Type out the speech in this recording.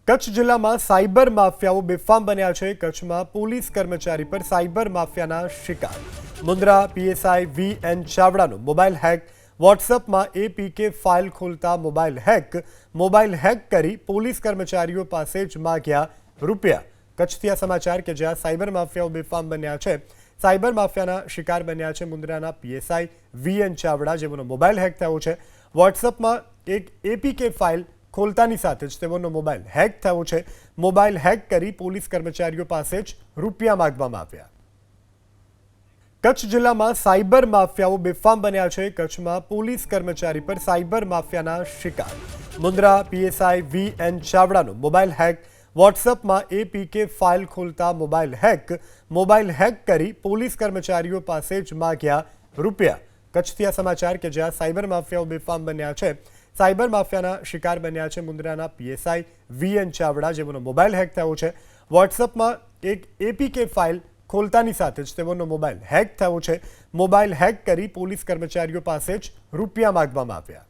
કચ્છ જિલ્લામાં સાયબર માફિયાઓ બેફામ બન્યા છે। કચ્છમાં પોલીસ કર્મચારી પર સાયબર માફિયાના શિકાર। મુન્દ્રા પીએસઆઈ વીએન ચાવડાનો મોબાઈલ હેક। વોટ્સએપમાં એપીકે ફાઇલ ખોલતા મોબાઈલ હેક કરી પોલીસ કર્મચારીઓ પાસે જ માગ્યા રૂપિયા। કચ્છથી આ સમાચાર કે જ્યાં સાયબર માફિયાઓ બેફામ બન્યા છે। સાયબર માફિયાના શિકાર બન્યા છે મુન્દ્રાના પીએસઆઈ વીએન ચાવડા, જેમનો મોબાઈલ હેક થયો છે। વોટ્સએપમાં એક એપીકે ફાઇલ ખોલતાની સાથે જ તેઓનો મોબાઈલ હેક થયો છે। મોબાઈલ હેક કરી પોલીસ કર્મચારીઓ પાસે જ રૂપિયા માંગવામાં આવ્યા। કચ્છ જિલ્લામાં સાયબર માફિયાઓ બેફામ બન્યા છે। કચ્છમાં પોલીસ કર્મચારી પર સાયબર માફિયાના શિકાર। મુન્દ્રા પીએસઆઈ વીએન ચાવડાનો મોબાઈલ હેક। વોટ્સએપમાં એપીકે ફાઇલ ખોલતા મોબાઈલ હેક કરી પોલીસ કર્મચારીઓ પાસે જ માગ્યા રૂપિયા। કચ્છથી આ સમાચાર કે જ્યાં સાયબર માફિયાઓ બેફામ બન્યા છે। સાયબર માફિયાના શિકાર બન્યા છે મુન્દ્રાના પીએસઆઈ વીએન ચાવડા, જેમનો મોબાઈલ હેક થયો છે। વોટ્સએપમાં એક એપીકે ફાઇલ ખોલતાની સાથે જ તેઓનો મોબાઈલ હેક થયો છે। મોબાઈલ હેક કરી પોલીસ કર્મચારીઓ પાસે જ રૂપિયા માંગવામાં આવ્યા।